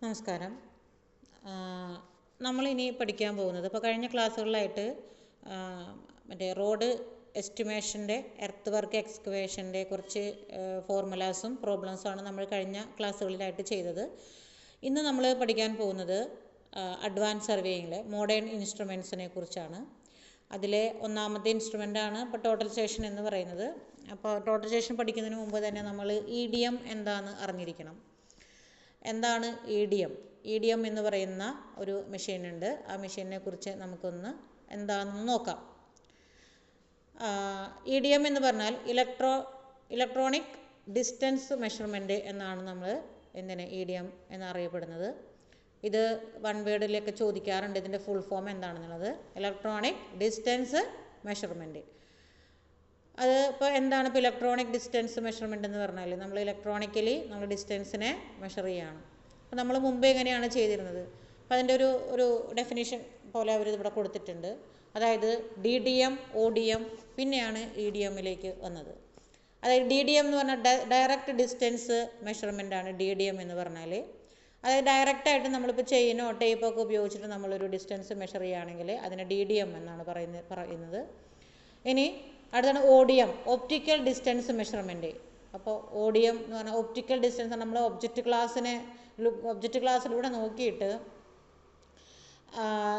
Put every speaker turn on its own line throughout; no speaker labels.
നമസ്കാരം. നമ്മളിനി പഠിക്കാൻ പോകുന്നത് ഇപ്പോൾ കഴിഞ്ഞ ക്ലാസ്സുകളിലായിട്ട് മറ്റേ റോഡ് എസ്റ്റിമേഷൻ്റെ എർത്ത് വർക്ക് എക്സ്കവേഷൻ്റെ കുറച്ച് ഫോർമുലാസും പ്രോബ്ലംസുമാണ് നമ്മൾ കഴിഞ്ഞ ക്ലാസ്സുകളിലായിട്ട് ചെയ്തത്. ഇന്ന് നമ്മൾ പഠിക്കാൻ പോകുന്നത് അഡ്വാൻസ് സർവേയിങ്ങിലെ മോഡേൺ ഇൻസ്ട്രുമെൻസിനെ കുറിച്ചാണ്. അതിലെ ഒന്നാമത്തെ ഇൻസ്ട്രുമെൻ്റാണ് ഇപ്പോൾ ടോട്ടൽ സ്റ്റേഷൻ എന്ന് പറയുന്നത്. അപ്പോൾ ടോട്ടൽ സ്റ്റേഷൻ പഠിക്കുന്നതിന് മുമ്പ് തന്നെ നമ്മൾ EDM എന്താണെന്ന് അറിഞ്ഞിരിക്കണം. എന്താണ് EDM എന്ന് പറയുന്ന ഒരു മെഷീനുണ്ട്. ആ മെഷീനെ കുറിച്ച് നമുക്കൊന്ന് എന്താണെന്ന് നോക്കാം. EDM എന്ന് പറഞ്ഞാൽ ഇലക്ട്രോണിക് ഡിസ്റ്റൻസ് മെഷർമെൻറ്റ് എന്നാണ് നമ്മൾ EDM എന്നറിയപ്പെടുന്നത്. ഇത് വൺ വേർഡിലൊക്കെ ചോദിക്കാറുണ്ട്, ഇതിൻ്റെ ഫുൾ ഫോം എന്താണെന്നുള്ളത്. Electronic distance measurement. അത് ഇപ്പോൾ എന്താണ് ഇപ്പോൾ ഇലക്ട്രോണിക് ഡിസ്റ്റൻസ് മെഷർമെൻറ്റ് എന്ന് പറഞ്ഞാൽ നമ്മൾ ഇലക്ട്രോണിക്കലി നമ്മൾ ഡിസ്റ്റൻസിനെ മെഷർ ചെയ്യുകയാണ്. അപ്പോൾ നമ്മൾ മുമ്പേ എങ്ങനെയാണ് ചെയ്തിരുന്നത്, അപ്പോൾ അതിൻ്റെ ഒരു ഡെഫിനിഷൻ പോലെ അവർ ഇവിടെ കൊടുത്തിട്ടുണ്ട്. അതായത് DDM, ODM, പിന്നെയാണ് EDMലേക്ക് വന്നത്. അതായത് DDM എന്ന് പറഞ്ഞാൽ ഡയറക്റ്റ് ഡിസ്റ്റൻസ് മെഷർമെൻറ്റാണ് DDM എന്ന് പറഞ്ഞാൽ. അതായത് ഡയറക്റ്റായിട്ട് നമ്മളിപ്പോൾ ചെയിനോ ടേപ്പൊക്കെ ഉപയോഗിച്ചിട്ട് നമ്മളൊരു ഡിസ്റ്റൻസ് മെഷർ ചെയ്യുകയാണെങ്കിൽ അതിനെ DDM എന്നാണ് പറയുന്നത്. ഇനി അടുത്താണ് ODM, ഒപ്റ്റിക്കൽ ഡിസ്റ്റൻസ് മെഷർമെൻറ്റ്. അപ്പോൾ ODM എന്ന് പറഞ്ഞാൽ ഒപ്റ്റിക്കൽ ഡിസ്റ്റൻസ് നമ്മൾ ഒബ്ജക്റ്റ് ക്ലാസ്സിലൂടെ നോക്കിയിട്ട്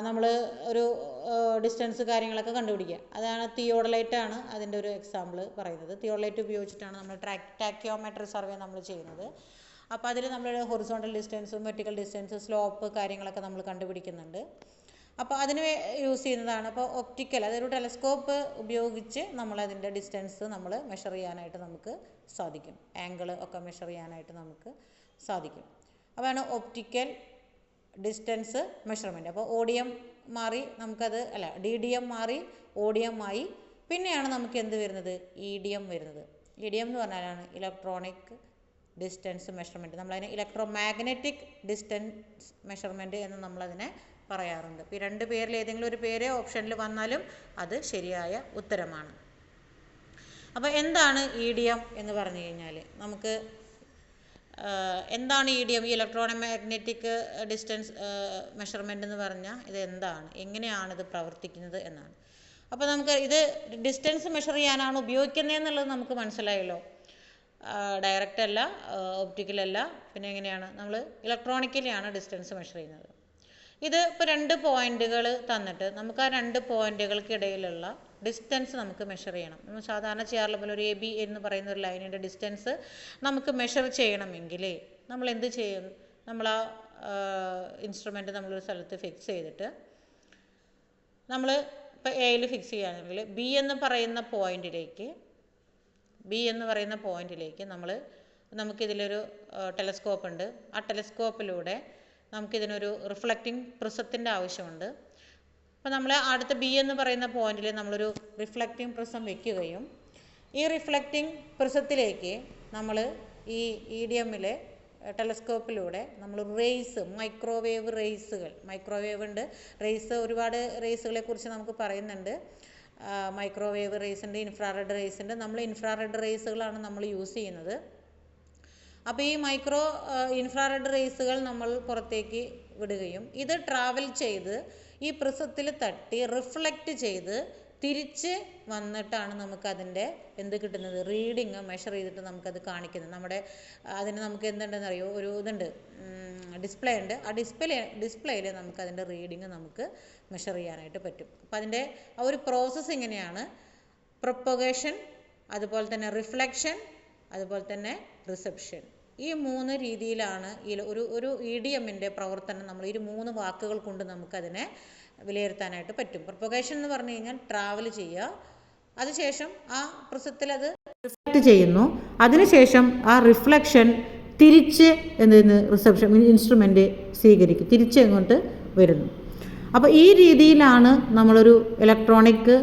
നമ്മൾ ഒരു ഡിസ്റ്റൻസ് കാര്യങ്ങളൊക്കെ കണ്ടുപിടിക്കുക. അതാണ് തിയോഡലൈറ്റാണ് അതിൻ്റെ ഒരു എക്സാമ്പിൾ പറയുന്നത്. തിയോഡലൈറ്റ് ഉപയോഗിച്ചിട്ടാണ് നമ്മൾ ടാക്കിയോമെട്രി സർവേ നമ്മൾ ചെയ്യുന്നത്. അപ്പോൾ അതിൽ നമ്മൾ ഹൊറിസോണ്ടൽ ഡിസ്റ്റൻസും വെർട്ടിക്കൽ ഡിസ്റ്റൻസ്, സ്ലോപ്പ് കാര്യങ്ങളൊക്കെ നമ്മൾ കണ്ടുപിടിക്കുന്നുണ്ട്. അപ്പോൾ അതിന് യൂസ് ചെയ്യുന്നതാണ്. അപ്പോൾ ഒപ്റ്റിക്കൽ, അതൊരു ടെലസ്കോപ്പ് ഉപയോഗിച്ച് നമ്മളതിൻ്റെ ഡിസ്റ്റൻസ് നമ്മൾ മെഷർ ചെയ്യാനായിട്ട് നമുക്ക് സാധിക്കും. ആംഗിൾ ഒക്കെ മെഷർ ചെയ്യാനായിട്ട് നമുക്ക് സാധിക്കും. അതാണ് ഒപ്റ്റിക്കൽ ഡിസ്റ്റൻസ് മെഷർമെൻറ്റ്. അപ്പോൾ ODM മാറി നമുക്കത് DDM മാറി ODM ആയി. പിന്നെയാണ് നമുക്ക് എന്ത് വരുന്നത്, EDM വരുന്നത്. EDM എന്ന് പറഞ്ഞാലാണ് ഇലക്ട്രോണിക് ഡിസ്റ്റൻസ് മെഷർമെൻറ്റ്. നമ്മളതിനെ ഇലക്ട്രോ മാഗ്നറ്റിക് ഡിസ്റ്റൻസ് മെഷർമെൻറ്റ് എന്ന് നമ്മളതിനെ പറയാറുണ്ട്. ഇപ്പോൾ ഈ രണ്ട് പേരിൽ ഏതെങ്കിലും ഒരു പേര് ഓപ്ഷനിൽ വന്നാലും അത് ശരിയായ ഉത്തരമാണ്. അപ്പോൾ എന്താണ് EDM എന്ന് പറഞ്ഞു കഴിഞ്ഞാൽ നമുക്ക് എന്താണ് EDM, ഈ ഇലക്ട്രോണോ മാഗ്നറ്റിക് ഡിസ്റ്റൻസ് മെഷർമെൻ്റ് എന്ന് പറഞ്ഞാൽ ഇത് എന്താണ്, എങ്ങനെയാണിത് പ്രവർത്തിക്കുന്നത് എന്നാണ്. അപ്പോൾ നമുക്ക് ഇത് ഡിസ്റ്റൻസ് മെഷർ ചെയ്യാനാണ് ഉപയോഗിക്കുന്നതെന്നുള്ളത് നമുക്ക് മനസ്സിലായല്ലോ. ഡയറക്റ്റ് അല്ല, ഒപ്റ്റിക്കലല്ല, പിന്നെ എങ്ങനെയാണ് നമ്മൾ ഇലക്ട്രോണിക്കലിയാണ് ഡിസ്റ്റൻസ് മെഷർ ചെയ്യുന്നത്. ഇത് ഇപ്പോൾ 2 പോയിന്റുകൾ തന്നിട്ട് നമുക്ക് ആ 2 പോയിന്റുകൾക്കിടയിലുള്ള ഡിസ്റ്റൻസ് നമുക്ക് മെഷർ ചെയ്യണം. നമ്മൾ സാധാരണ ചെയ്യാറുള്ള പോലെ ഒരു AB എന്ന് പറയുന്ന ഒരു ലൈനിൻ്റെ ഡിസ്റ്റൻസ് നമുക്ക് മെഷർ ചെയ്യണമെങ്കിൽ നമ്മൾ എന്ത് ചെയ്യും, നമ്മൾ ആ ഇൻസ്ട്രുമെൻറ്റ് നമ്മളൊരു സ്ഥലത്ത് ഫിക്സ് ചെയ്തിട്ട് നമ്മൾ ഇപ്പോൾ Aയിൽ ഫിക്സ് ചെയ്യുകയാണെങ്കിൽ B എന്ന് പറയുന്ന പോയിന്റിലേക്ക് നമുക്കിതിലൊരു ടെലസ്കോപ്പ് ഉണ്ട്. ആ ടെലസ്കോപ്പിലൂടെ നമുക്കിതിനൊരു റിഫ്ലക്റ്റിംഗ് പ്രിസത്തിൻ്റെ ആവശ്യമുണ്ട്. അപ്പോൾ നമ്മൾ അടുത്ത B എന്ന് പറയുന്ന പോയിന്റിൽ നമ്മളൊരു റിഫ്ലക്റ്റിംഗ് പ്രിസം വയ്ക്കുകയും ഈ റിഫ്ലക്റ്റിംഗ് പ്രിസത്തിലേക്ക് നമ്മൾ ഈ EDMലെ ടെലസ്കോപ്പിലൂടെ നമ്മൾ മൈക്രോവേവ് ഉണ്ട്. ഒരുപാട് റേസുകളെ കുറിച്ച് നമുക്ക് പറയുന്നുണ്ട്. മൈക്രോവേവ് റേസ് ഉണ്ട്, ഇൻഫ്രാറെഡ് റേസ് ഉണ്ട്. നമ്മൾ ഇൻഫ്രാറെഡ് റേസുകളാണ് നമ്മൾ യൂസ് ചെയ്യുന്നത്. അപ്പോൾ ഈ ഇൻഫ്രാറെഡ് റേസുകൾ നമ്മൾ പുറത്തേക്ക് വിടുകയും ഇത് ട്രാവൽ ചെയ്ത് ഈ പ്രിസത്തിൽ തട്ടി റിഫ്ലക്റ്റ് ചെയ്ത് തിരിച്ച് വന്നിട്ടാണ് നമുക്കതിൻ്റെ എന്ത് കിട്ടുന്നത്, റീഡിങ് മെഷർ ചെയ്തിട്ട് നമുക്കത് കാണിക്കുന്നത്. അതിന് നമുക്ക് എന്തുണ്ടെന്ന് അറിയോ, ഒരു ഇതുണ്ട്, ഡിസ്പ്ലേ ഉണ്ട്. ആ ഡിസ്പ്ലേയിൽ നമുക്കതിൻ്റെ റീഡിങ് നമുക്ക് മെഷർ ചെയ്യാനായിട്ട് പറ്റും. അപ്പോൾ അതിൻ്റെ ആ ഒരു പ്രോസസ്സ് ഇങ്ങനെയാണ്: പ്രൊപ്പഗേഷൻ, അതുപോലെ തന്നെ റിഫ്ലക്ഷൻ, അതുപോലെ തന്നെ റിസപ്ഷൻ. ഈ 3 രീതിയിലാണ് ഒരു EDMൻ്റെ പ്രവർത്തനം. നമ്മൾ ഈ 3 വാക്കുകൾ കൊണ്ട് നമുക്കതിനെ വിലയിരുത്താനായിട്ട് പറ്റും. പ്രൊപ്പഗേഷൻ എന്ന് പറഞ്ഞു കഴിഞ്ഞാൽ ട്രാവൽ ചെയ്യുക, അതിനുശേഷം ആ പ്രിസത്തിൽ അത് റിഫ്ലക്റ്റ് ചെയ്യുന്നു, അതിനുശേഷം ആ റിഫ്ലക്ഷൻ തിരിച്ച് റിസപ്ഷൻ ഇൻസ്ട്രുമെൻ്റ് സ്വീകരിക്കും, തിരിച്ച് ഇങ്ങോട്ട് വരുന്നു. അപ്പോൾ ഈ രീതിയിലാണ് നമ്മളൊരു ഇലക്ട്രോണിക്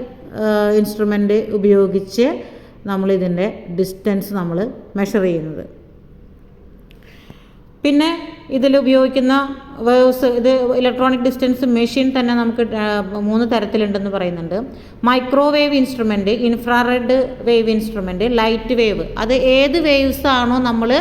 ഇൻസ്ട്രുമെൻ്റ് ഉപയോഗിച്ച് നമ്മളിതിൻ്റെ ഡിസ്റ്റൻസ് നമ്മൾ മെഷർ ചെയ്യുന്നത്. പിന്നെ ഇതിൽ ഉപയോഗിക്കുന്ന ഇത് ഇലക്ട്രോണിക് ഡിസ്റ്റൻസ് മെഷീൻ തന്നെ നമുക്ക് 3 തരത്തിലുണ്ടെന്ന് പറയുന്നുണ്ട്. Microwave instrument, infrared wave instrument, light wave. അത് ഏത് വേവ്സ് ആണോ നമ്മൾ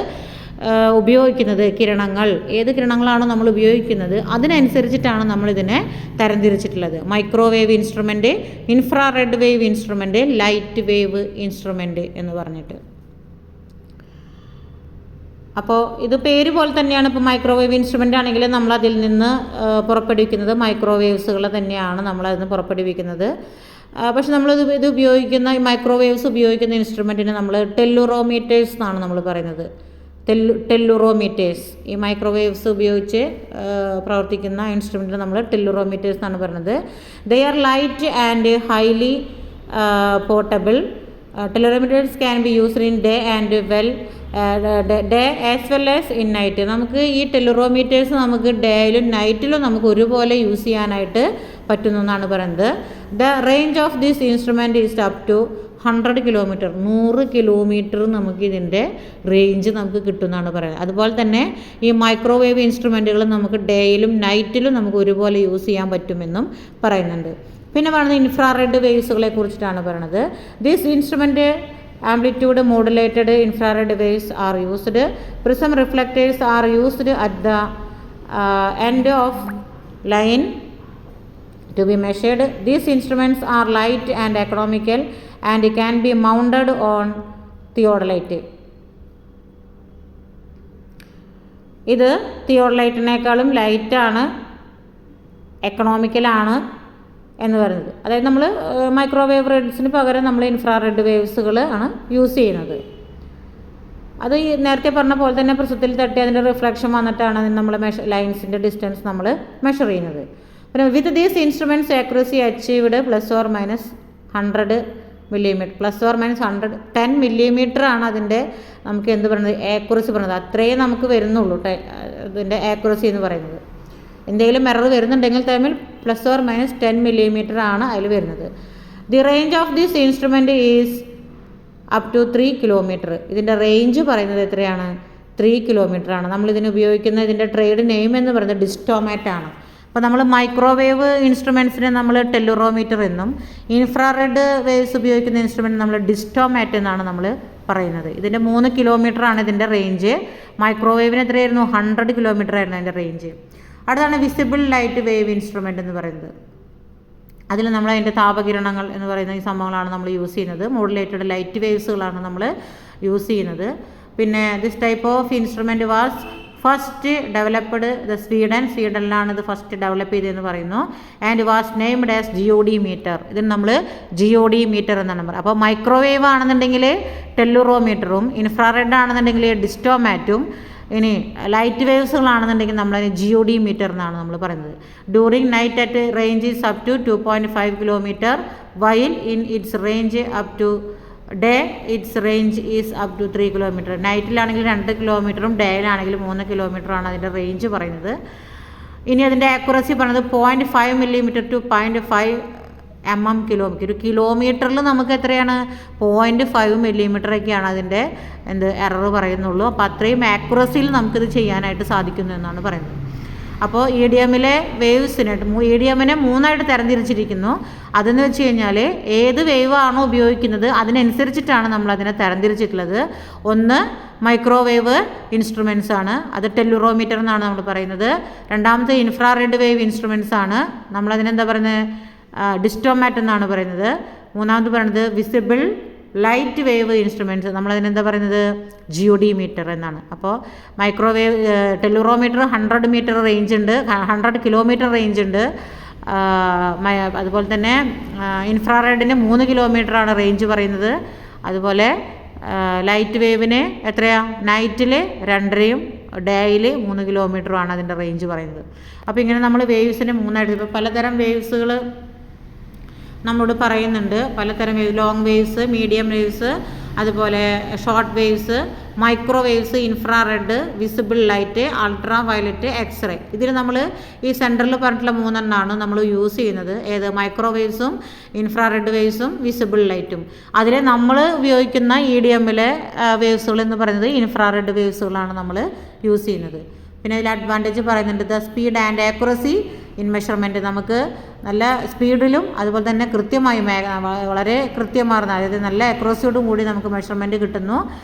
ഉപയോഗിക്കുന്നത് കിരണങ്ങൾ, ഏത് കിരണങ്ങളാണോ നമ്മൾ ഉപയോഗിക്കുന്നത് അതിനനുസരിച്ചിട്ടാണ് നമ്മളിതിനെ തരംതിരിച്ചിട്ടുള്ളത്. Microwave instrument, infrared wave instrument, light wave instrument എന്ന് പറഞ്ഞിട്ട്. അപ്പോൾ ഇത് പേര് പോലെ തന്നെയാണ്. ഇപ്പോൾ മൈക്രോവേവ് ഇൻസ്ട്രുമെൻ്റ് ആണെങ്കിൽ നമ്മളതിൽ നിന്ന് പുറപ്പെടുവിക്കുന്നത് മൈക്രോവേവ്സുകൾ തന്നെയാണ് നമ്മളതിൽ നിന്ന് പുറപ്പെടുവിക്കുന്നത്. പക്ഷെ ഇത് ഉപയോഗിക്കുന്ന ഈ മൈക്രോവേവ്സ് ഉപയോഗിക്കുന്ന ഇൻസ്ട്രുമെൻറ്റിന് നമ്മൾ ടെല്ലുറോമീറ്റേഴ്സ് എന്നാണ് നമ്മൾ പറയുന്നത്. ടെല്ലുറോമീറ്റേഴ്സ്, ഈ മൈക്രോവേവ്സ് ഉപയോഗിച്ച് പ്രവർത്തിക്കുന്ന ഇൻസ്ട്രുമെൻറ്റിന് നമ്മൾ ടെല്ലുറോമീറ്റേഴ്സ് എന്നാണ് പറയുന്നത്. They are light and highly portable. Tellurometers can be used in day and day as well as in night. നമുക്ക് ഈ ടെല്ലുറോമീറ്റേഴ്സ് നമുക്ക് ഡേയിലും നൈറ്റിലും നമുക്ക് ഒരുപോലെ യൂസ് ചെയ്യാനായിട്ട് പറ്റുന്നു എന്നാണ് പറയുന്നത്. The range of this instrument is up to 100 kilometre. 100 kilometre നമുക്ക് ഇതിൻ്റെ റേഞ്ച് നമുക്ക് കിട്ടുമെന്നാണ് പറയുന്നത്. അതുപോലെ തന്നെ ഈ മൈക്രോവേവ് ഇൻസ്ട്രുമെൻറ്റുകൾ നമുക്ക് ഡേയിലും നൈറ്റിലും നമുക്ക് ഒരുപോലെ യൂസ് ചെയ്യാൻ പറ്റുമെന്നും പറയുന്നുണ്ട്. പിന്നെ പറയുന്നത് ഇൻഫ്രാറെഡ് വേവ്സുകളെ കുറിച്ചിട്ടാണ് പറയുന്നത്. This instrument amplitude modulated infrared waves are used. Prism reflectors are used at the end of line to be measured. These instruments are light and economical and can be mounted on theodolite. ഇത് തിയോഡലൈറ്റിനേക്കാളും ലൈറ്റാണ്, എക്കണോമിക്കലാണ് എന്ന് പറയുന്നത്. അതായത് നമ്മൾ microwave റെഡ്സിന് പകരം നമ്മൾ infrared വേവ്സുകൾ ആണ് use ചെയ്യുന്നത്. അത് ഈ നേരത്തെ പറഞ്ഞ പോലെ തന്നെ പ്രസത്തിൽ തട്ടി അതിൻ്റെ റിഫ്ലക്ഷൻ വന്നിട്ടാണ് നമ്മൾ ലൈൻസിൻ്റെ ഡിസ്റ്റൻസ് നമ്മൾ മെഷർ ചെയ്യുന്നത്. പിന്നെ with these instruments accuracy achieved ±100 millimetre, ±10 millimetre ആണ് അതിൻ്റെ നമുക്ക് എന്ത് പറയുന്നത് ആക്യുറസി പറയുന്നത്. അത്രയും നമുക്ക് വരുന്നുള്ളൂ ഇതിൻ്റെ ആക്യുറസി എന്ന് പറയുന്നത്. എന്തെങ്കിലും എറർ വരുന്നുണ്ടെങ്കിൽ തമ്മിൽ ±10 മില്ലിമീറ്റർ ആണ് അതിൽ വരുന്നത്. The range of this instrument is up to 3 kilometre. ഇതിൻ്റെ റേഞ്ച് പറയുന്നത് എത്രയാണ്? 3 കിലോമീറ്റർ ആണ്. നമ്മളിതിന് ഉപയോഗിക്കുന്ന ഇതിൻ്റെ ട്രേഡ് നെയിം എന്ന് പറയുന്നത് ഡിസ്റ്റോമാറ്റ് ആണ്. അപ്പോൾ നമ്മൾ മൈക്രോവേവ് ഇൻസ്ട്രുമെൻറ്റ്സിനെ നമ്മൾ ടെല്ലുറോമീറ്റർ എന്നും ഇൻഫ്രാറെഡ് വേവ്സ് ഉപയോഗിക്കുന്ന ഇൻസ്ട്രുമെൻറ്റ് നമ്മൾ ഡിസ്റ്റോമാറ്റ് എന്നാണ് നമ്മൾ പറയുന്നത്. ഇതിൻ്റെ 3 കിലോമീറ്റർ ആണ് ഇതിൻ്റെ റേഞ്ച്. മൈക്രോവേവിന് എത്രയായിരുന്നു? 100 കിലോമീറ്റർ ആയിരുന്നു അതിൻ്റെ റേഞ്ച്. അടുത്താണ് വിസിബിൾ ലൈറ്റ് വേവ് ഇൻസ്ട്രുമെൻ്റ് എന്ന് പറയുന്നത്. അതിൽ നമ്മൾ അതിൻ്റെ താപകിരണങ്ങൾ എന്ന് പറയുന്ന ഈ സംഭവങ്ങളാണ് നമ്മൾ യൂസ് ചെയ്യുന്നത്. മോഡുലേറ്റഡ് ലൈറ്റ് വേവ്സുകളാണ് നമ്മൾ യൂസ് ചെയ്യുന്നത്. പിന്നെ this type of instrument was first developed സ്വീഡനിലാണ് ഇത് ഫസ്റ്റ് ഡെവലപ്പ് ചെയ്തതെന്ന് പറയുന്നു. And was named as GOD metre. ഇതിന് നമ്മൾ GOD മീറ്റർ എന്നാണ് പറയുന്നത്. അപ്പോൾ മൈക്രോവേവ് ആണെന്നുണ്ടെങ്കിൽ ടെല്ലുറോമീറ്ററും, ഇൻഫ്രാറെഡ് ആണെന്നുണ്ടെങ്കിൽ ഡിസ്റ്റോമാറ്റും, ഇനി ലൈറ്റ് വേവ്സുകളാണെന്നുണ്ടെങ്കിൽ നമ്മളതിന് GOD മീറ്റർ എന്നാണ് നമ്മൾ പറയുന്നത്. During night at range is up to 2.5 kilometre while in its range up to day its range is up to 3 kilometre. നൈറ്റിലാണെങ്കിൽ 2 കിലോമീറ്ററും ഡേയിലാണെങ്കിൽ 3 കിലോമീറ്ററാണ് അതിൻ്റെ റേഞ്ച് പറയുന്നത്. ഇനി അതിൻ്റെ ആക്യുറസി പറയുന്നത് 0.5 മില്ലിമീറ്റർ ടു 0.5 mm കിലോമീറ്റർ. ഒരു കിലോമീറ്ററിൽ നമുക്ക് എത്രയാണ്? 0.5 മില്ലിമീറ്ററൊക്കെയാണ് അതിൻ്റെ എറർ പറയുന്നുള്ളൂ. അപ്പോൾ അത്രയും ആക്യുറസിയിൽ നമുക്കിത് ചെയ്യാനായിട്ട് സാധിക്കുന്നു എന്നാണ് പറയുന്നത്. അപ്പോൾ EDMലെ വേവ്സിനായിട്ട് EDMനെ 3ആയിട്ട് തരംതിരിച്ചിരിക്കുന്നു. അതെന്ന് വെച്ച് കഴിഞ്ഞാൽ ഏത് വേവ് ആണോ ഉപയോഗിക്കുന്നത് അതിനനുസരിച്ചിട്ടാണ് നമ്മളതിനെ തരംതിരിച്ചിട്ടുള്ളത്. ഒന്ന് മൈക്രോവേവ് ഇൻസ്ട്രുമെൻറ്റ്സ് ആണ്, അത് ടെല്ലുറോമീറ്റർ എന്നാണ് നമ്മൾ പറയുന്നത്. രണ്ടാമത്തെ ഇൻഫ്രാറെഡ് വേവ് ഇൻസ്ട്രുമെൻറ്റ്സ് ആണ്, നമ്മളതിനെന്താ പറയുന്നത്? ഡിസ്റ്റോമാറ്റ് എന്നാണ് പറയുന്നത്. മൂന്നാമത് പറയുന്നത് വിസിബിൾ ലൈറ്റ് വേവ് ഇൻസ്ട്രുമെൻറ്റ്സ്, നമ്മളതിനെന്താ പറയുന്നത്? GOD മീറ്റർ എന്നാണ്. അപ്പോൾ മൈക്രോവേവ് ടെല്ലുറോമീറ്റർ 100 മീറ്റർ റേഞ്ച് ഉണ്ട്, 100 കിലോമീറ്റർ റേഞ്ച് ഉണ്ട്. അതുപോലെ തന്നെ ഇൻഫ്രാറെഡിന് 3 കിലോമീറ്ററാണ് റേഞ്ച് പറയുന്നത്. അതുപോലെ ലൈറ്റ് വേവിന് എത്രയാ? നൈറ്റിൽ 2.5 ഡേയിൽ 3 കിലോമീറ്ററുമാണ് അതിൻ്റെ റേഞ്ച് പറയുന്നത്. അപ്പോൾ ഇങ്ങനെ നമ്മൾ വേവ്സിനെ 3ആയിട്ട്, ഇപ്പോൾ പലതരം വേവ്സുകൾ നമ്മളോട് പറയുന്നുണ്ട്. പലതരം wave, long waves, medium waves, അതുപോലെ short waves, microwaves, infrared, visible light, ultra violet, X-ray. ഇതിൽ നമ്മൾ ഈ സെൻറ്ററിൽ പറഞ്ഞിട്ടുള്ള 3എണ്ണമാണ് നമ്മൾ യൂസ് ചെയ്യുന്നത്. ഏത്? മൈക്രോവേവ്സും ഇൻഫ്രാറെഡ് വേവ്സും വിസിബിൾ ലൈറ്റും. അതിൽ നമ്മൾ ഉപയോഗിക്കുന്ന EDMലെ വേവ്സുകൾ എന്ന് പറയുന്നത് ഇൻഫ്രാറെഡ് വേവ്സുകളാണ് നമ്മൾ യൂസ് ചെയ്യുന്നത്. പിന്നെ ഇതിൽ അഡ്വാൻറ്റേജ് പറയുന്നുണ്ട്. The speed and accuracy in measurement നമുക്ക് നല്ല സ്പീഡിലും അതുപോലെ തന്നെ കൃത്യമായും വളരെ കൃത്യമാർന്ന അതായത് നല്ല അക്യുറസിയോടും കൂടി നമുക്ക് മെഷർമെൻറ്റ് കിട്ടുന്നു.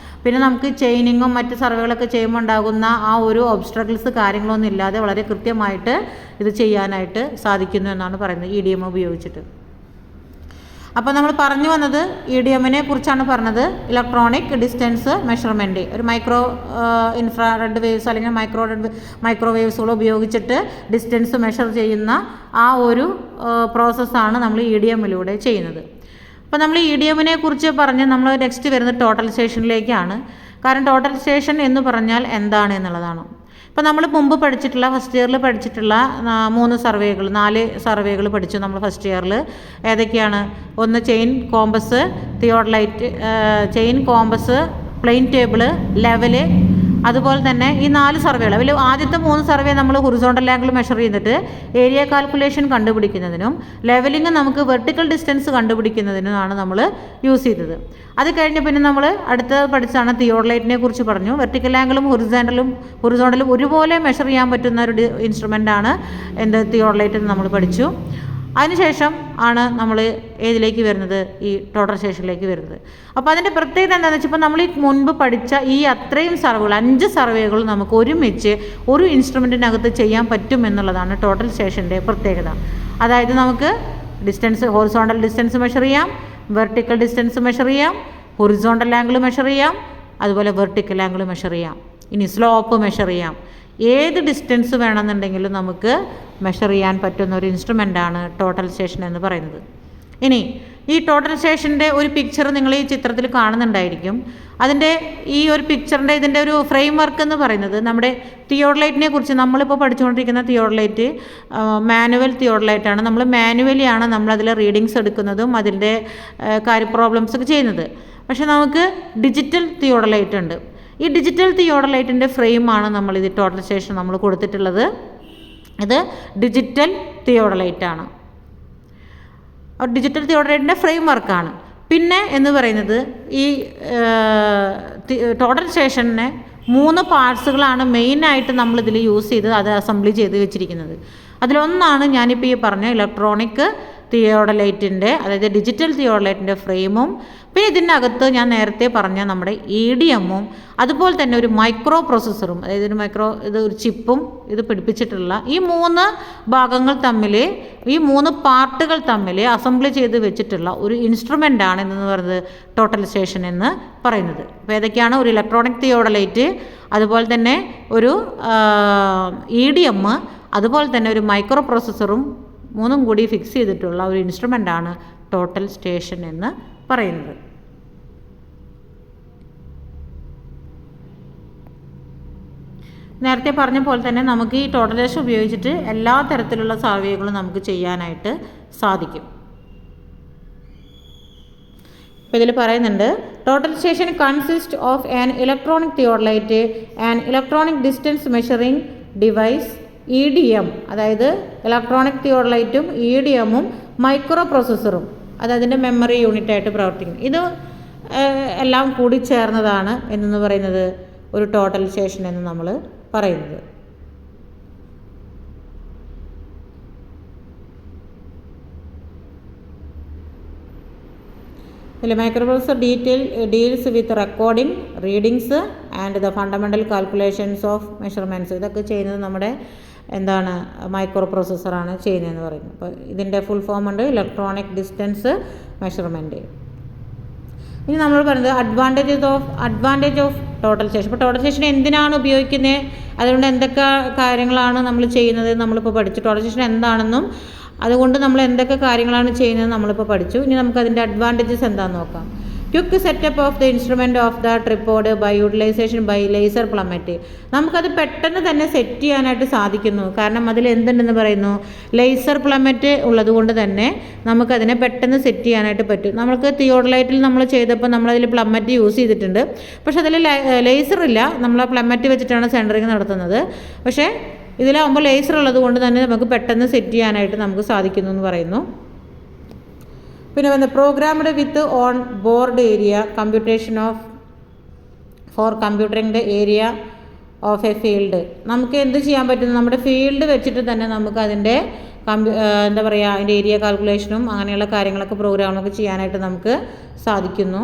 പിന്നെ നമുക്ക് ചെയിനിങ്ങും മറ്റ് സർവേകളൊക്കെ ചെയ്യുമ്പോൾ ഉണ്ടാകുന്ന ആ ഒരു ഒബ്സ്ട്രക്കിൾസ് കാര്യങ്ങളൊന്നും ഇല്ലാതെ വളരെ കൃത്യമായിട്ട് ഇത് ചെയ്യാനായിട്ട് സാധിക്കുന്നു എന്നാണ് പറയുന്നത് EDM ഉപയോഗിച്ചിട്ട്. അപ്പോൾ നമ്മൾ പറഞ്ഞു വന്നത് EDMനെ കുറിച്ചാണ് പറഞ്ഞത്. ഇലക്ട്രോണിക് ഡിസ്റ്റൻസ് മെഷർമെൻറ്റ്, ഒരു ഇൻഫ്രാറെഡ് വേവ്സ് അല്ലെങ്കിൽ മൈക്രോവേവ്സുകൾ ഉപയോഗിച്ചിട്ട് ഡിസ്റ്റൻസ് മെഷർ ചെയ്യുന്ന ആ ഒരു പ്രോസസ്സാണ് നമ്മൾ EDMലൂടെ ചെയ്യുന്നത്. അപ്പോൾ നമ്മൾ EDMനെ കുറിച്ച് പറഞ്ഞ് നമ്മൾ നെക്സ്റ്റ് വരുന്നത് ടോട്ടലൈസേഷനിലേക്കാണ്. കാരണം ടോട്ടലൈസേഷൻ എന്ന് പറഞ്ഞാൽ എന്താണ് എന്നുള്ളതാണ്. ഇപ്പോൾ നമ്മൾ മുമ്പ് പഠിച്ചിട്ടുള്ള ഫസ്റ്റ് ഇയറിൽ പഠിച്ചിട്ടുള്ള 4 സർവേകൾ പഠിച്ചു നമ്മൾ ഫസ്റ്റ് ഇയറിൽ. ഏതൊക്കെയാണ്? ഒന്ന് chain compass, theodolite, chain compass, plain table, level, അതുപോലെ തന്നെ ഈ 4 സർവേകൾ. അതിൽ ആദ്യത്തെ 3 സർവേ നമ്മൾ ഹൊറിസോണ്ടൽ ആംഗിൾ മെഷർ ചെയ്തിട്ട് ഏരിയ കാൽക്കുലേഷൻ കണ്ടുപിടിക്കുന്നതിനും ലെവലിംഗ് നമുക്ക് വെർട്ടിക്കൽ ഡിസ്റ്റൻസ് കണ്ടുപിടിക്കുന്നതിനുമാണ് നമ്മൾ യൂസ് ചെയ്തത്. അത് കഴിഞ്ഞ് പിന്നെ നമ്മൾ അടുത്ത പഠിച്ചാണ് തിയോഡലൈറ്റിനെ കുറിച്ച് പറഞ്ഞു. വെർട്ടിക്കൽ ആംഗിളും ഹൊറിസോണ്ടലും ഒരുപോലെ മെഷർ ചെയ്യാൻ പറ്റുന്ന ഒരു ഇൻസ്ട്രുമെൻ്റാണ് തിയോഡലൈറ്റ് എന്ന് നമ്മൾ പഠിച്ചു. അതിനുശേഷം ആണ് നമ്മൾ ഏതിലേക്ക് വരുന്നത്? ഈ ടോട്ടലൈസേഷനിലേക്ക് വരുന്നത്. അപ്പോൾ അതിൻ്റെ പ്രത്യേകത എന്താണെന്ന് വെച്ചാൽ ഇപ്പോൾ നമ്മൾ ഈ മുൻപ് പഠിച്ച ഈ അത്രയും സർവേകൾ 5 സർവേകൾ നമുക്ക് ഒരുമിച്ച് ഒരു ഇൻസ്ട്രുമെൻറ്റിനകത്ത് ചെയ്യാൻ പറ്റും എന്നുള്ളതാണ് ടോട്ടലൈസേഷൻ്റെ പ്രത്യേകത. അതായത് നമുക്ക് ഹൊറിസോണ്ടൽ ഡിസ്റ്റൻസ് മെഷർ ചെയ്യാം, വെർട്ടിക്കൽ ഡിസ്റ്റൻസ് മെഷർ ചെയ്യാം, ഹൊറിസോണ്ടൽ ആംഗിൾ മെഷർ ചെയ്യാം, അതുപോലെ വെർട്ടിക്കൽ ആംഗിൾ മെഷർ ചെയ്യാം, ഇനി സ്ലോപ്പ് മെഷർ ചെയ്യാം. ഏത് ഡിസ്റ്റൻസ് വേണമെന്നുണ്ടെങ്കിലും നമുക്ക് മെഷർ ചെയ്യാൻ പറ്റുന്ന ഒരു ഇൻസ്ട്രുമെൻ്റാണ് ടോട്ടലൈസേഷൻ എന്ന് പറയുന്നത്. ഇനി ഈ ടോട്ടലൈസേഷൻ്റെ ഒരു പിക്ചർ നിങ്ങൾ ഈ ചിത്രത്തിൽ കാണുന്നുണ്ടായിരിക്കും. അതിൻ്റെ ഈ ഒരു പിക്ചറിൻ്റെ ഇതിൻ്റെ ഒരു ഫ്രെയിം വർക്ക് എന്ന് പറയുന്നത് നമ്മുടെ തിയോഡലൈറ്റിനെ കുറിച്ച് നമ്മളിപ്പോൾ പഠിച്ചുകൊണ്ടിരിക്കുന്ന തിയോഡലൈറ്റ് മാനുവൽ തിയോഡലൈറ്റാണ്. നമ്മൾ മാനുവലിയാണ് നമ്മളതിൽ റീഡിങ്സ് എടുക്കുന്നതും അതിൻ്റെ പ്രോബ്ലംസ് ഒക്കെ ചെയ്യുന്നത്. പക്ഷേ നമുക്ക് ഡിജിറ്റൽ തിയോഡലൈറ്റ് ഉണ്ട്. ഈ ഡിജിറ്റൽ തിയോഡലൈറ്റിൻ്റെ ഫ്രെയിമാണ് നമ്മളിത് ടോട്ടലൈസേഷൻ നമ്മൾ കൊടുത്തിട്ടുള്ളത്. ഇത് ഡിജിറ്റൽ തിയോഡലൈറ്റാണ്. ഡിജിറ്റൽ തിയോഡലൈറ്റിൻ്റെ ഫ്രെയിം വർക്കാണ്. പിന്നെ എന്ന് പറയുന്നത് ഈ ടോട്ടലൈസേഷനെ 3 പാർട്സുകളാണ് മെയിനായിട്ട് നമ്മളിതിൽ യൂസ് ചെയ്ത് അത് അസംബ്ലി ചെയ്ത് വെച്ചിരിക്കുന്നത്. അതിലൊന്നാണ് ഞാനിപ്പോൾ ഈ പറഞ്ഞ ഇലക്ട്രോണിക് തിയോഡലൈറ്റിൻ്റെ അതായത് ഡിജിറ്റൽ തിയോഡലൈറ്റിൻ്റെ ഫ്രെയിമും പിന്നെ ഇതിനകത്ത് ഞാൻ നേരത്തെ പറഞ്ഞ നമ്മുടെ EDMഉം അതുപോലെ തന്നെ ഒരു മൈക്രോ പ്രോസസ്സറും അതായത് ഒരു ചിപ്പും ഇത് പിടിപ്പിച്ചിട്ടുള്ള ഈ 3 ഭാഗങ്ങൾ തമ്മിൽ ഈ 3 പാർട്ടുകൾ തമ്മിൽ അസംബ്ലി ചെയ്ത് വെച്ചിട്ടുള്ള ഒരു ഇൻസ്ട്രുമെൻ്റാണ് എന്ന് പറയുന്നത് ടോട്ടലൈസേഷൻ എന്ന് പറയുന്നത്. അപ്പോൾ ഏതൊക്കെയാണ്? ഒരു ഇലക്ട്രോണിക് തിയോഡലൈറ്റ്, അതുപോലെ തന്നെ ഒരു EDM, അതുപോലെ തന്നെ ഒരു മൈക്രോ പ്രോസസ്സറും 3ഉം കൂടി ഫിക്സ് ചെയ്തിട്ടുള്ള ഒരു ഇൻസ്ട്രുമെൻ്റാണ് ടോട്ടലൈസേഷൻ എന്ന് പറയുന്നത്. നേരത്തെ പറഞ്ഞ പോലെ തന്നെ നമുക്ക് ഈ ടോട്ടലൈസേഷൻ ഉപയോഗിച്ചിട്ട് എല്ലാ തരത്തിലുള്ള സർവേകളും നമുക്ക് ചെയ്യാനായിട്ട് സാധിക്കും. അപ്പോൾ ഇതിൽ പറയുന്നുണ്ട് totalisation consist of an electronic theodolite, an electronic distance measuring device, EDM അതായത് ഇലക്ട്രോണിക് തിയോഡലൈറ്റും EDMഉം മൈക്രോ പ്രോസസ്സറും അത് അതിൻ്റെ മെമ്മറി യൂണിറ്റായിട്ട് പ്രവർത്തിക്കും. ഇത് എല്ലാം കൂടി ചേർന്നതാണ് എന്ന് പറയുന്നത് ഒരു ടോട്ടലൈസേഷൻ എന്ന് നമ്മൾ പറയുന്നത്. ഇതിൽ micro processor deals with recording readings and the fundamental calculations of measurements. ഇതൊക്കെ ചെയ്യുന്നത് നമ്മുടെ മൈക്രോ പ്രോസസ്സറാണ് ചെയ്യുന്നതെന്ന് പറയുന്നത്. അപ്പോൾ ഇതിൻ്റെ ഫുൾ ഫോം ഉണ്ട് ഇലക്ട്രോണിക് ഡിസ്റ്റൻസ് മെഷർമെൻറ്റ്. ഇനി നമ്മൾ പറയുന്നത് അഡ്വാൻറ്റേജ് ഓഫ് ടോട്ടലൈസേഷൻ. ഇപ്പോൾ ടോട്ടലൈസേഷൻ എന്തിനാണ് ഉപയോഗിക്കുന്നത്, അതുകൊണ്ട് എന്തൊക്കെ കാര്യങ്ങളാണ് നമ്മൾ ചെയ്യുന്നത് നമ്മളിപ്പോൾ പഠിച്ചു. ടോട്ടലൈസേഷൻ എന്താണെന്നും അതുകൊണ്ട് നമ്മൾ എന്തൊക്കെ കാര്യങ്ങളാണ് ചെയ്യുന്നത് നമ്മളിപ്പോൾ പഠിച്ചു. ഇനി നമുക്കതിൻ്റെ അഡ്വാൻറ്റേജസ് എന്താണെന്ന് നോക്കാം. Quick setup of the instrument of the tripod by utilization by laser plummet. നമുക്കത് പെട്ടെന്ന് തന്നെ സെറ്റ് ചെയ്യാനായിട്ട് സാധിക്കുന്നു. കാരണം അതിൽ എന്തുണ്ടെന്ന് പറയുന്നു, ലേസർ പ്ലമറ്റ് ഉള്ളതുകൊണ്ട് തന്നെ നമുക്കതിനെ പെട്ടെന്ന് സെറ്റ് ചെയ്യാനായിട്ട് പറ്റും. നമുക്ക് തിയോഡലൈറ്റിൽ നമ്മൾ ചെയ്തപ്പോൾ നമ്മളതിൽ പ്ലമറ്റ് യൂസ് ചെയ്തിട്ടുണ്ട്. പക്ഷേ അതിൽ ലേസർ ഇല്ല, നമ്മൾ പ്ലമറ്റ് വെച്ചിട്ടാണ് സെൻറ്ററിങ് നടത്തുന്നത്. പക്ഷേ ഇതിലാകുമ്പോൾ ലേസർ ഉള്ളത് കൊണ്ട് തന്നെ നമുക്ക് പെട്ടെന്ന് സെറ്റ് ചെയ്യാനായിട്ട് നമുക്ക് സാധിക്കുന്നു എന്ന് പറയുന്നു. പിന്നെ വന്ന് programmed with on board area computation for computering the area of a field. നമുക്ക് എന്ത് ചെയ്യാൻ പറ്റും, നമ്മുടെ ഫീൽഡ് വെച്ചിട്ട് തന്നെ നമുക്ക് അതിൻ്റെ എന്താ പറയുക, അതിൻ്റെ ഏരിയ കാൽക്കുലേഷനും അങ്ങനെയുള്ള കാര്യങ്ങളൊക്കെ പ്രോഗ്രാമുകളൊക്കെ ചെയ്യാനായിട്ട് നമുക്ക് സാധിക്കുന്നു.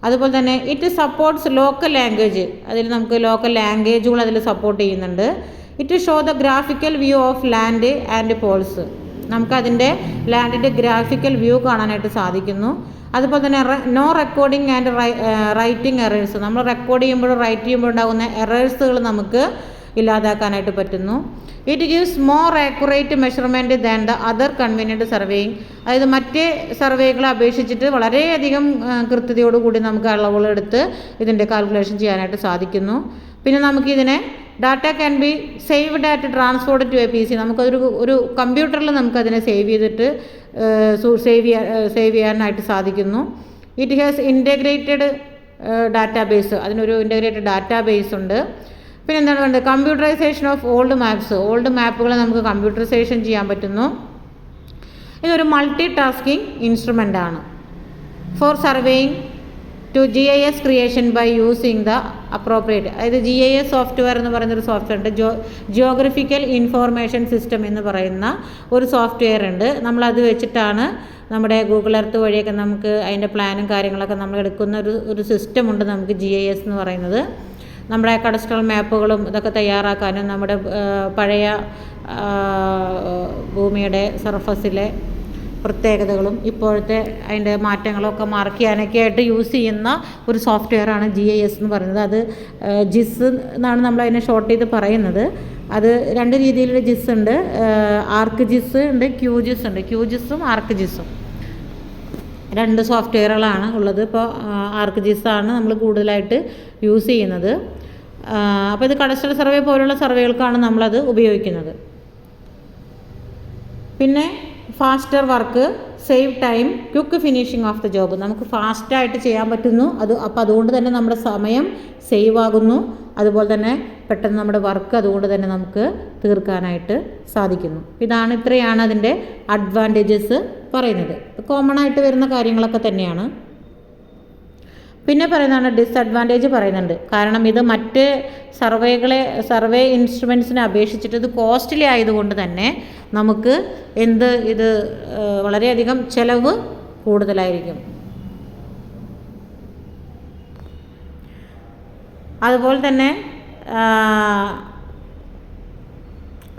അതുപോലെ തന്നെ ഇറ്റ് സപ്പോർട്ട്സ് ലോക്കൽ ലാംഗ്വേജ്, അതിൽ നമുക്ക് ലോക്കൽ ലാംഗ്വേജുകൾ അതിൽ സപ്പോർട്ട് ചെയ്യുന്നുണ്ട്. It show the graphical view of land and poles, നമുക്കതിൻ്റെ ലാൻഡിൻ്റെ ഗ്രാഫിക്കൽ വ്യൂ കാണാനായിട്ട് സാധിക്കുന്നു. അതുപോലെ തന്നെ no recording and writing errors, നമ്മൾ റെക്കോർഡ് ചെയ്യുമ്പോഴും റൈറ്റ് ചെയ്യുമ്പോഴും ഉണ്ടാകുന്ന എറേഴ്സുകൾ നമുക്ക് ഇല്ലാതാക്കാനായിട്ട് പറ്റുന്നു. It gives more accurate measurement than the other convenient surveying, അതായത് മറ്റേ സർവേകളെ അപേക്ഷിച്ചിട്ട് വളരെയധികം കൃത്യതയോടുകൂടി നമുക്ക് അളവുകളെടുത്ത് ഇതിൻ്റെ കാൽക്കുലേഷൻ ചെയ്യാനായിട്ട് സാധിക്കുന്നു. പിന്നെ നമുക്കിതിനെ data can be saved at transferred to a PC, നമുക്കൊരു കമ്പ്യൂട്ടറിൽ നമുക്കതിനെ സേവ് ചെയ്തിട്ട് സേവ് ചെയ്യാനായിട്ട് സാധിക്കുന്നു. ഇറ്റ് ഹാസ് ഇൻറ്റഗ്രേറ്റഡ് ഡാറ്റാബേസ്, അതിനൊരു ഇൻറ്റഗ്രേറ്റഡ് ഡാറ്റാബേസ് ഉണ്ട്. പിന്നെ എന്താണ് വേണ്ടത്, കമ്പ്യൂട്ടറൈസേഷൻ ഓഫ് ഓൾഡ് മാപ്പുകളെ നമുക്ക് കമ്പ്യൂട്ടറൈസേഷൻ ചെയ്യാൻ പറ്റുന്നു. ഇതൊരു മൾട്ടി ടാസ്കിങ് ഇൻസ്ട്രുമെൻ്റ് ആണ് for surveying to GIS creation by using the appropriate, അതായത് GIS സോഫ്റ്റ്വെയർ എന്ന് പറയുന്നൊരു സോഫ്റ്റ്വെയർ ഉണ്ട്, ജിയോഗ്രഫിക്കൽ ഇൻഫോർമേഷൻ സിസ്റ്റം എന്ന് പറയുന്ന ഒരു സോഫ്റ്റ്വെയർ ഉണ്ട്. നമ്മളത് വെച്ചിട്ടാണ് നമ്മുടെ ഗൂഗിൾ എർത്ത് വഴിയൊക്കെ നമുക്ക് അതിൻ്റെ പ്ലാനും കാര്യങ്ങളൊക്കെ നമ്മൾ എടുക്കുന്ന ഒരു സിസ്റ്റമുണ്ട് നമുക്ക് GIS എന്ന് പറയുന്നത്. നമ്മുടെ കഡസ്ട്രൽ മാപ്പുകളും ഇതൊക്കെ തയ്യാറാക്കാനും നമ്മുടെ പഴയ ഭൂമിയുടെ സർഫസിലെ പ്രത്യേകതകളും ഇപ്പോഴത്തെ അതിൻ്റെ മാറ്റങ്ങളൊക്കെ മാർക്ക് ചെയ്യാനൊക്കെ ആയിട്ട് യൂസ് ചെയ്യുന്ന ഒരു സോഫ്റ്റ്വെയറാണ് GIS എന്ന് പറയുന്നത്. അത് GIS എന്നാണ് നമ്മളതിനെ ഷോർട്ട് ചെയ്ത് പറയുന്നത്. അത് രണ്ട് രീതിയിലുള്ള GIS ഉണ്ട്, ArcGIS ഉണ്ട്, QGIS ഉണ്ട്. QGISും ArcGISും രണ്ട് സോഫ്റ്റ്വെയറുകളാണ് ഉള്ളത്. ഇപ്പോൾ ArcGIS ആണ് നമ്മൾ കൂടുതലായിട്ട് യൂസ് ചെയ്യുന്നത്. അപ്പോൾ ഇത് കഡസ്ട്രൽ സർവേ പോലുള്ള സർവേകൾക്കാണ് നമ്മളത് ഉപയോഗിക്കുന്നത്. പിന്നെ faster work, save time, quick finishing of the job, നമുക്ക് ഫാസ്റ്റായിട്ട് ചെയ്യാൻ പറ്റുന്നു. അപ്പോൾ അതുകൊണ്ട് തന്നെ നമ്മുടെ സമയം സേവ് ആകുന്നു. അതുപോലെ തന്നെ പെട്ടെന്ന് നമ്മുടെ വർക്ക് അതുകൊണ്ട് തന്നെ നമുക്ക് തീർക്കാനായിട്ട് സാധിക്കുന്നു. ഇത്രയാണ് അതിൻ്റെ അഡ്വാൻറ്റേജസ് പറയുന്നത്. കോമൺ ആയിട്ട് വരുന്ന കാര്യങ്ങളൊക്കെ തന്നെയാണ്. പിന്നെ പറയുന്നതാണ് ഡിസഡ്വാൻറ്റേജ് പറയുന്നുണ്ട്. കാരണം ഇത് മറ്റ് സർവേ ഇൻസ്ട്രുമെൻറ്റ്സിനെ അപേക്ഷിച്ചിട്ട് ഇത് കോസ്റ്റ്ലി ആയതുകൊണ്ട് തന്നെ നമുക്ക് ഇത് വളരെയധികം ചിലവ് കൂടുതലായിരിക്കും. അതുപോലെ തന്നെ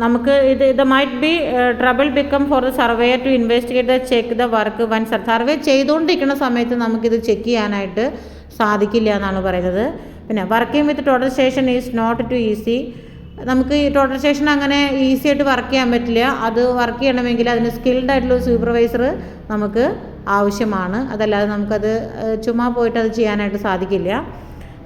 നമുക്ക് ഇത് might be trouble become for the surveyor to investigate the check the work one survey ചെയ്തുകൊണ്ടിരിക്കുന്ന സമയത്ത് നമുക്കിത് ചെക്ക് ചെയ്യാനായിട്ട് സാധിക്കില്ല എന്നാണ് പറയുന്നത്. പിന്നെ working with total station is not too easy, നമുക്ക് ഈ ടോട്ടൽ സ്റ്റേഷൻ അങ്ങനെ ഈസി ആയിട്ട് വർക്ക് ചെയ്യാൻ പറ്റില്ല. അത് വർക്ക് ചെയ്യണമെങ്കിൽ അതിന് സ്കിൽഡ് ആയിട്ടുള്ള സൂപ്പർവൈസർ നമുക്ക് ആവശ്യമാണ്. അതല്ലാതെ നമുക്കത് ചുമ്മാ പോയിട്ട് അത് ചെയ്യാനായിട്ട് സാധിക്കില്ല.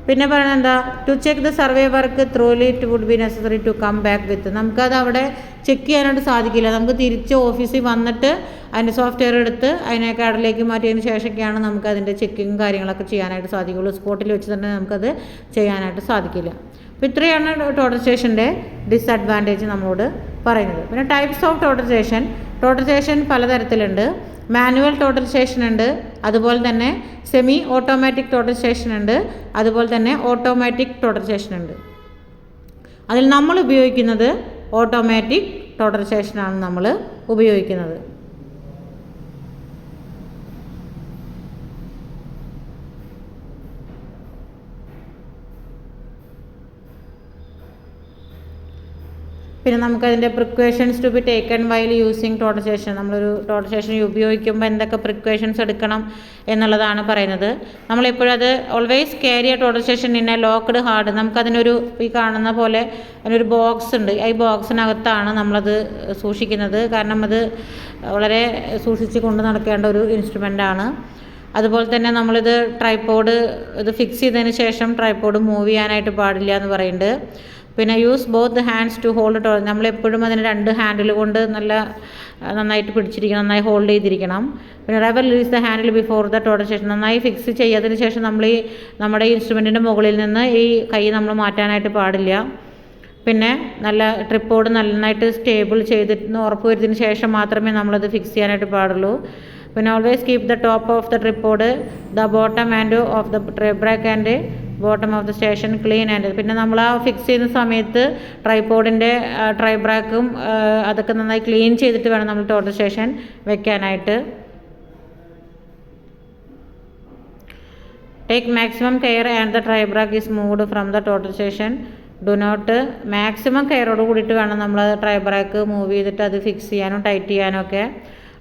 പിന്നെ പറയുന്നത് എന്താ, to check the survey work truly it would be necessary to come back with, നമുക്കത് അവിടെ ചെക്ക് ചെയ്യാനായിട്ട് സാധിക്കില്ല. നമുക്ക് തിരിച്ച് ഓഫീസിൽ വന്നിട്ട് അതിൻ്റെ സോഫ്റ്റ്വെയർ എടുത്ത് അതിനെ കാർഡിലേക്ക് മാറ്റിയതിന് ശേഷമൊക്കെയാണ് നമുക്ക് അതിൻ്റെ ചെക്കിങ് കാര്യങ്ങളൊക്കെ ചെയ്യാനായിട്ട് സാധിക്കുള്ളൂ. സ്പോട്ടിൽ വെച്ച് തന്നെ നമുക്കത് ചെയ്യാനായിട്ട് സാധിക്കില്ല. അപ്പോൾ ഇത്രയാണ് ടോട്ടൽ സ്റ്റേഷൻ്റെ ഡിസഡ്വാൻറ്റേജ് നമ്മളോട് പറയുന്നത്. പിന്നെ ടൈപ്സ് ഓഫ് ടോട്ടൽ സ്റ്റേഷൻ പലതരത്തിലുണ്ട്. മാനുവൽ ടോട്ടൽ സ്റ്റേഷൻ ഉണ്ട്, അതുപോലെ തന്നെ സെമി ഓട്ടോമാറ്റിക് ടോട്ടൽ സ്റ്റേഷൻ ഉണ്ട്, അതുപോലെ തന്നെ ഓട്ടോമാറ്റിക് ടോട്ടൽ സ്റ്റേഷൻ ഉണ്ട്. അതിൽ നമ്മൾ ഉപയോഗിക്കുന്നത് ഓട്ടോമാറ്റിക് ടോട്ടൽ സ്റ്റേഷനാണ് നമ്മൾ ഉപയോഗിക്കുന്നത്. പിന്നെ നമുക്കതിൻ്റെ precautions to be taken while using total station, നമ്മളൊരു ടോട്ടൽ സ്റ്റേഷൻ ഉപയോഗിക്കുമ്പോൾ എന്തൊക്കെ പ്രിക്വേഷൻസ് എടുക്കണം എന്നുള്ളതാണ് പറയുന്നത്. നമ്മളെപ്പോഴും അത് always carry a total station in a locked hard, നമുക്കതിനൊരു ഈ കാണുന്ന പോലെ അതിനൊരു ബോക്സ് ഉണ്ട്. ഈ ബോക്സിനകത്താണ് നമ്മളത് സൂക്ഷിക്കുന്നത്. കാരണം അത് വളരെ സൂക്ഷിച്ച് കൊണ്ട് നടക്കേണ്ട ഒരു ഇൻസ്ട്രുമെൻ്റാണ്. അതുപോലെ തന്നെ നമ്മളിത് ട്രൈപോഡ് ഇത് ഫിക്സ് ചെയ്തതിന് ശേഷം ട്രൈപോഡ് മൂവ് ചെയ്യാനായിട്ട് പാടില്ല എന്ന് പറയുന്നുണ്ട്. പിന്നെ use both hands to hold, നമ്മളെപ്പോഴും അതിന് രണ്ട് ഹാൻഡിൽ കൊണ്ട് നന്നായിട്ട് പിടിച്ചിരിക്കണം, നന്നായി ഹോൾഡ് ചെയ്തിരിക്കണം. പിന്നെ never release the handle before the total station, നന്നായി ഫിക്സ് ചെയ്തതിന് ശേഷം നമ്മൾ നമ്മുടെ ഇൻസ്ട്രുമെൻറ്റിൻ്റെ മുകളിൽ നിന്ന് ഈ കൈ നമ്മൾ മാറ്റാനായിട്ട് പാടില്ല. പിന്നെ നല്ല ട്രിപ്പോഡ് നന്നായിട്ട് സ്റ്റേബിൾ ചെയ്തിട്ട് ഉറപ്പ് വരുത്തിയതിന് ശേഷം മാത്രമേ നമ്മളത് ഫിക്സ് ചെയ്യാനായിട്ട് പാടുള്ളൂ. പിന്നെ always keep the top of the tripod, the bottom and of the break and bottom of the station clean and പിന്നെ നമ്മൾ ആ ഫിക്സ് ചെയ്യുന്ന സമയത്ത് ട്രൈപോഡിൻ്റെ ട്രൈബ്രാക്കും അതൊക്കെ നന്നായി ക്ലീൻ ചെയ്തിട്ട് വേണം നമ്മൾ ടോട്ടൽ സ്റ്റേഷൻ വെക്കാനായിട്ട്. Take maximum care and the tribrach is moved from the total station. Do not maximum കെയറോട് കൂടിയിട്ട് വേണം നമ്മൾ ട്രൈബ്രാക്ക് മൂവ് ചെയ്തിട്ട് അത് ഫിക്സ് ചെയ്യാനും ടൈറ്റ് ചെയ്യാനും ഒക്കെ.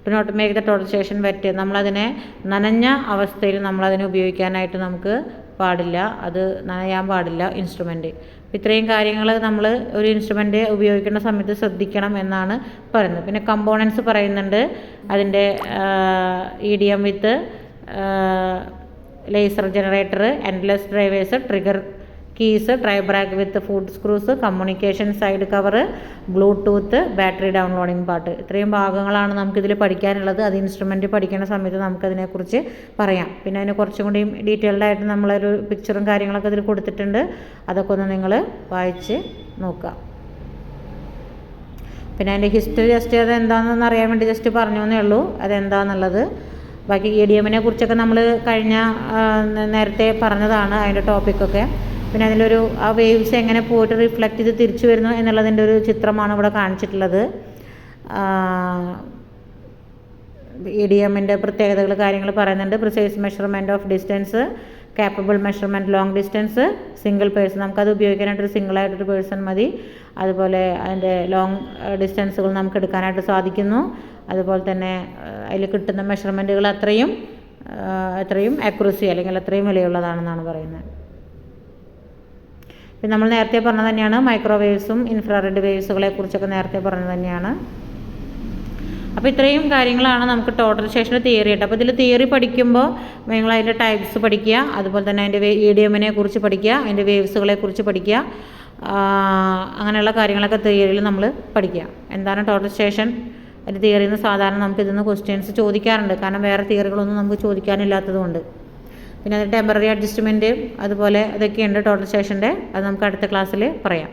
Do not make the total station wet. നമ്മളതിനെ നനഞ്ഞ അവസ്ഥയിൽ നമ്മളതിനെ ഉപയോഗിക്കാനായിട്ട് നമുക്ക് പാടില്ല, അത് നനയാൻ പാടില്ല ഇൻസ്ട്രുമെൻറ്റ്. ഇത്രയും കാര്യങ്ങൾ നമ്മൾ ഒരു ഇൻസ്ട്രുമെൻ്റ് ഉപയോഗിക്കുന്ന സമയത്ത് ശ്രദ്ധിക്കണം എന്നാണ് പറയുന്നത്. പിന്നെ കമ്പോണൻസ് പറയുന്നുണ്ട്, അതിൻ്റെ EDM with laser generator, endless drivers, trigger keys, tribrach with foot screws, communication side cover, Bluetooth, battery downloading part. ഇത്രയും ഭാഗങ്ങളാണ് നമുക്കിതിൽ പഠിക്കാനുള്ളത്. അത് ഇൻസ്ട്രുമെൻ്റ് പഠിക്കുന്ന സമയത്ത് നമുക്കതിനെക്കുറിച്ച് പറയാം. പിന്നെ അതിന് കുറച്ചും കൂടി ഡീറ്റെയിൽഡ് ആയിട്ട് നമ്മളൊരു പിക്ചറും കാര്യങ്ങളൊക്കെ ഇതിൽ കൊടുത്തിട്ടുണ്ട്, അതൊക്കെ ഒന്ന് നിങ്ങൾ വായിച്ച് നോക്കുക. പിന്നെ അതിൻ്റെ ഹിസ്റ്ററി ജസ്റ്റ് അത് എന്താണെന്ന് അറിയാൻ വേണ്ടി ജസ്റ്റ് പറഞ്ഞു എന്നേ ഉള്ളൂ അതെന്താണെന്നുള്ളത്. ബാക്കി EDMനെ കുറിച്ചൊക്കെ നമ്മൾ കഴിഞ്ഞ നേരത്തെ പറഞ്ഞതാണ് അതിൻ്റെ ടോപ്പിക്കൊക്കെ. പിന്നെ അതിലൊരു ആ വേവ്സ് എങ്ങനെ പോയിട്ട് റിഫ്ലക്റ്റ് ചെയ്ത് തിരിച്ചു വരുന്നു എന്നുള്ളതിൻ്റെ ഒരു ചിത്രമാണ് ഇവിടെ കാണിച്ചിട്ടുള്ളത്. EDMൻ്റെ പ്രത്യേകതകൾ കാര്യങ്ങൾ പറയുന്നുണ്ട്. Precise measurement of distance, capable measurement long distance, single person, നമുക്കത് ഉപയോഗിക്കാനായിട്ടൊരു സിംഗിളായിട്ടൊരു പേഴ്സൺ മതി. അതുപോലെ അതിൻ്റെ ലോങ് ഡിസ്റ്റൻസുകൾ നമുക്ക് എടുക്കാനായിട്ട് സാധിക്കുന്നു. അതുപോലെ തന്നെ അതിൽ കിട്ടുന്ന മെഷർമെൻറ്റുകൾ അത്രയും ആക്യുറസി അല്ലെങ്കിൽ അത്രയും വിലയുള്ളതാണെന്നാണ് പറയുന്നത്. പിന്നെ നമ്മൾ നേരത്തെ പറഞ്ഞത് തന്നെയാണ് മൈക്രോവേവ്സും ഇൻഫ്രാറെഡ് വേവ്സുകളെ കുറിച്ചൊക്കെ നേരത്തെ പറഞ്ഞത് തന്നെയാണ്. അപ്പോൾ ഇത്രയും കാര്യങ്ങളാണ് നമുക്ക് ടോട്ടൽ സ്റ്റേഷൻ്റെ തിയറി ആയിട്ട്. അപ്പോൾ ഇതിൽ തിയറി പഠിക്കുമ്പോൾ നിങ്ങൾ അതിൻ്റെ ടൈപ്സ് പഠിക്കുക, അതുപോലെ തന്നെ അതിൻ്റെ EDMനെ കുറിച്ച് പഠിക്കുക, അതിൻ്റെ വേവ്സുകളെ കുറിച്ച് പഠിക്കുക, അങ്ങനെയുള്ള കാര്യങ്ങളൊക്കെ തിയറിയിൽ നമ്മൾ പഠിക്കുക. എന്താണ് ടോട്ടൽ സ്റ്റേഷൻ അതിൻ്റെ തിയറിയിൽ നിന്ന് സാധാരണ നമുക്ക് ഇതിൽ നിന്ന് ക്വസ്റ്റ്യൻസ് ചോദിക്കാറുണ്ട്, കാരണം വേറെ തിയറികളൊന്നും നമുക്ക് ചോദിക്കാനില്ലാത്തതുകൊണ്ട്. പിന്നെ അതിൻ്റെ ടെമ്പററി അഡ്ജസ്റ്റ്മെൻറ്റ് അതുപോലെ അതൊക്കെയുണ്ട് ടോട്ടൽ സ്റ്റേഷൻ്റെ, അത് നമുക്ക് അടുത്ത ക്ലാസ്സിൽ പറയാം.